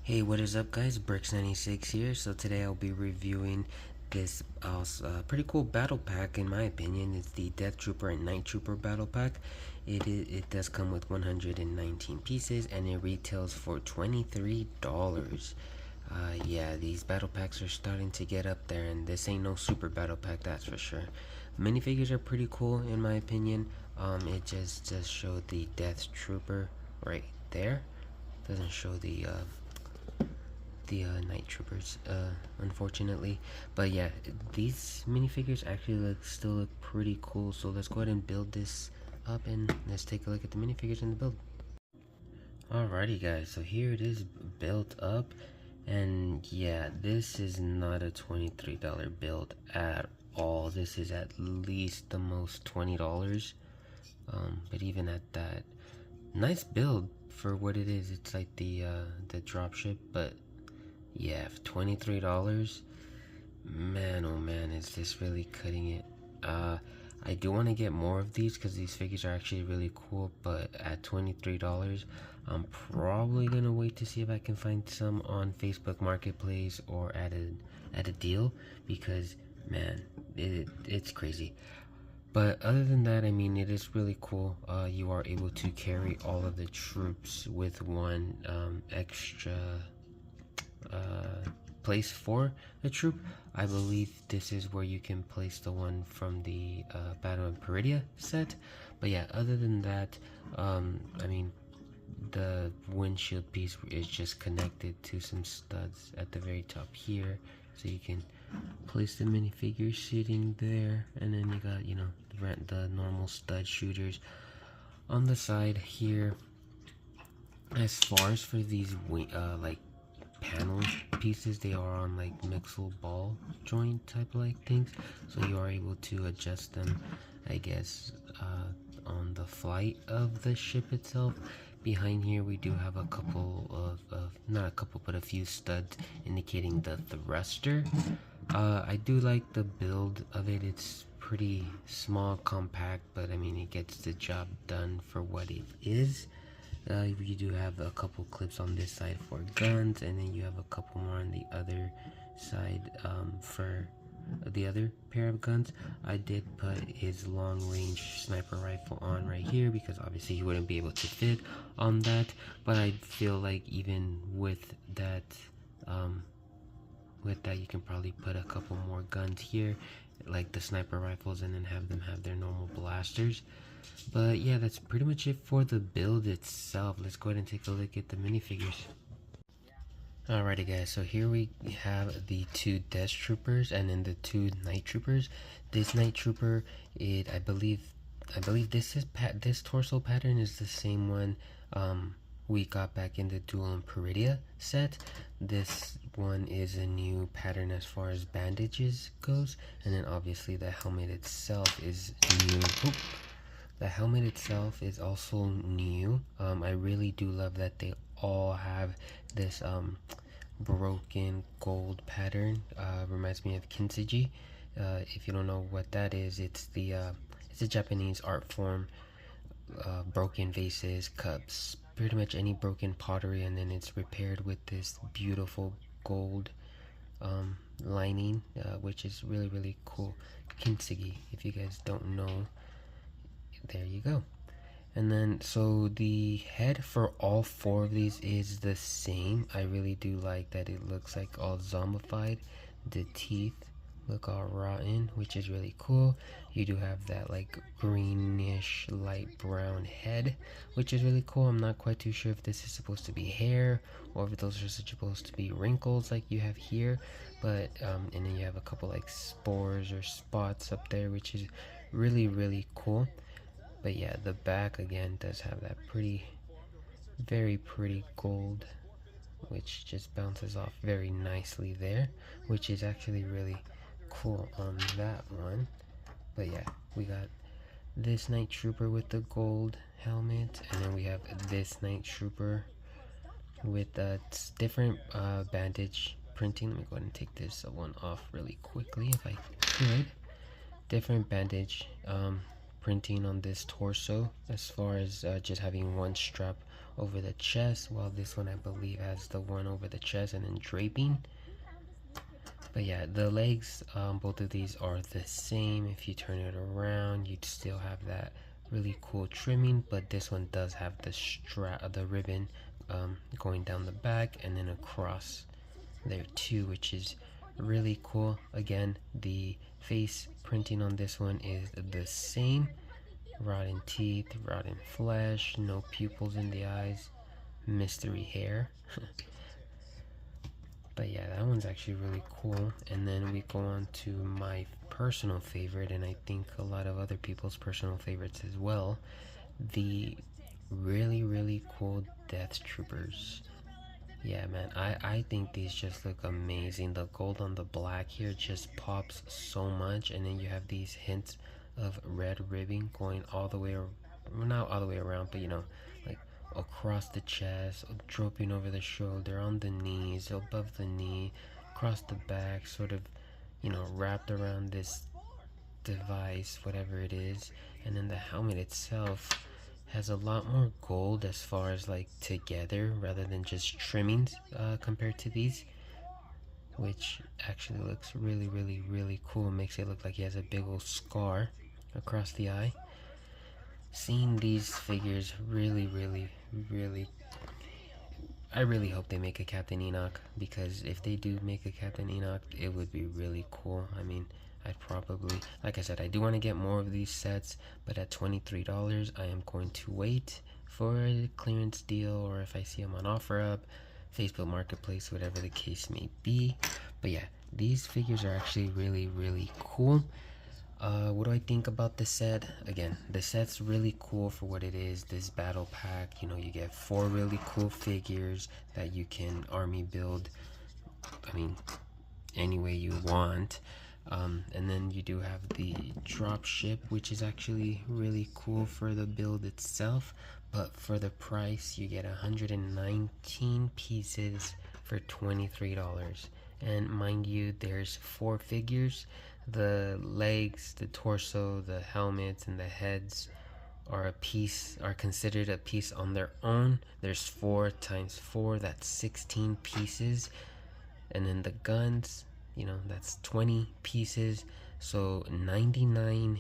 Hey, what is up guys, Bricks96 here. So today I'll be reviewing this pretty cool battle pack. In my opinion, it's the Death Trooper and Night Trooper battle pack. It does come with 119 pieces and it retails for $23. Yeah, these battle packs are starting to get up there, and this ain't no super battle pack, that's for sure. Minifigures are pretty cool in my opinion. It just showed the Death Trooper right there. Doesn't show the Night Troopers, unfortunately. But yeah, these minifigures actually still look pretty cool. So let's go ahead and build this up and let's take a look at the minifigures in the build. Alrighty guys, so here it is built up, and yeah, this is not a $23 build at all. This is at least the most $20. But even at that, nice build for what it is. It's like the dropship, but yeah, $23, man, oh man, is this really cutting it. I do want to get more of these because these figures are actually really cool, but at $23, I'm probably gonna wait to see if I can find some on Facebook Marketplace or at a deal, because man, it's crazy. But other than that, I mean, it is really cool. You are able to carry all of the troops with one extra place for a troop. I believe this is where you can place the one from the Battle in Peridia set. But yeah, other than that, I mean, the windshield piece is just connected to some studs at the very top here, so you can place the minifigure sitting there, and then you got, you know, the normal stud shooters on the side here. As far as for these like panel pieces, they are on like mixel ball joint type like things, so you are able to adjust them, I guess, on the flight of the ship itself. Behind here we do have a couple of not a couple, but a few studs indicating the thruster. I do like the build of it. It's pretty small, compact, but I mean, it gets the job done for what it is. You do have a couple clips on this side for guns, and then you have a couple more on the other side for the other pair of guns. I did put his long range sniper rifle on right here because obviously he wouldn't be able to fit on that, but I feel like even with that you can probably put a couple more guns here, like the sniper rifles, and then have them have their normal blasters. But yeah, that's pretty much it for the build itself. Let's go ahead and take a look at the minifigures. Alrighty guys, so here we have the two Death Troopers and then the two Night Troopers. This Night Trooper, I believe this torso pattern is the same one we got back in the Duel in Peridia set. This one is a new pattern as far as bandages goes, and then obviously the helmet itself is new. The helmet itself is also new. I really do love that they all have this broken gold pattern. Reminds me of kintsugi. If you don't know what that is, it's a Japanese art form. Broken vases, cups, pretty much any broken pottery, and then it's repaired with this beautiful gold lining, which is really cool. Kintsugi, if you guys don't know, there you go. And then so the head for all four of these is the same. I really do like that it looks like all zombified. The teeth look all rotten, which is really cool. You do have that like greenish light brown head, which is really cool. I'm not quite too sure if this is supposed to be hair or if those are supposed to be wrinkles like you have here, but and then you have a couple like spores or spots up there, which is really cool. But yeah, the back again does have that very pretty gold, which just bounces off very nicely there, which is actually really cool on that one. But yeah, we got this Night Trooper with the gold helmet, and then we have this Night Trooper with different bandage printing. Let me go ahead and take this one off really quickly if I could. Different bandage printing on this torso, as far as just having one strap over the chest, while this one I believe has the one over the chest and then draping. But yeah, the legs, both of these are the same. If you turn it around, you'd still have that really cool trimming, but this one does have the strap, the ribbon going down the back and then across there too, which is really cool. Again, the face printing on this one is the same. Rotten teeth, rotten flesh, no pupils in the eyes, mystery hair. But yeah, that one's actually really cool. And then we go on to my personal favorite, and I think a lot of other people's personal favorites as well, the really cool Death Troopers. Yeah, man, I think these just look amazing. The gold on the black here just pops so much, and then you have these hints of red ribbing going all the way, well, not all the way around, but you know, like across the chest, drooping over the shoulder, on the knees, above the knee, across the back, sort of, you know, wrapped around this device, whatever it is. And then the helmet itself has a lot more gold as far as like together rather than just trimmings compared to these, which actually looks really cool. Makes it look like he has a big old scar across the eye. Seeing these figures really I really hope they make a Captain Enoch, because if they do make a Captain Enoch, it would be really cool. I mean, I'd probably, like I said, I do want to get more of these sets, but at $23 I am going to wait for a clearance deal, or if I see them on OfferUp, Facebook Marketplace, whatever the case may be. But yeah, these figures are actually really cool. What do I think about the set? Again, the set's really cool for what it is. This battle pack, you know, you get 4 really cool figures that you can army build, I mean, any way you want. And then you do have the drop ship, which is actually really cool for the build itself, but for the price you get 119 pieces for $23. And mind you, there's 4 figures. The legs, the torso, the helmets, and the heads are considered a piece on their own. There's 4 times 4, that's 16 pieces. And then the guns, you know, that's 20 pieces. So 99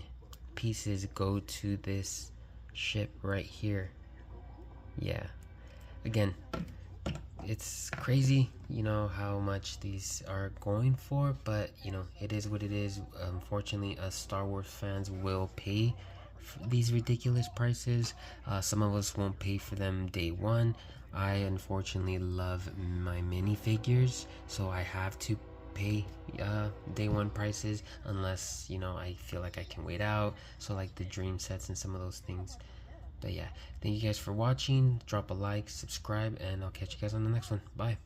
pieces go to this ship right here. Yeah, again, it's crazy, you know, how much these are going for, but you know, it is what it is. Unfortunately, us Star Wars fans will pay for these ridiculous prices. Some of us won't pay for them day one. I unfortunately love my minifigures, so I have to pay day one prices, unless, you know, I feel like I can wait out, so like the dream sets and some of those things. But yeah, thank you guys for watching. Drop a like, subscribe, and I'll catch you guys on the next one. Bye.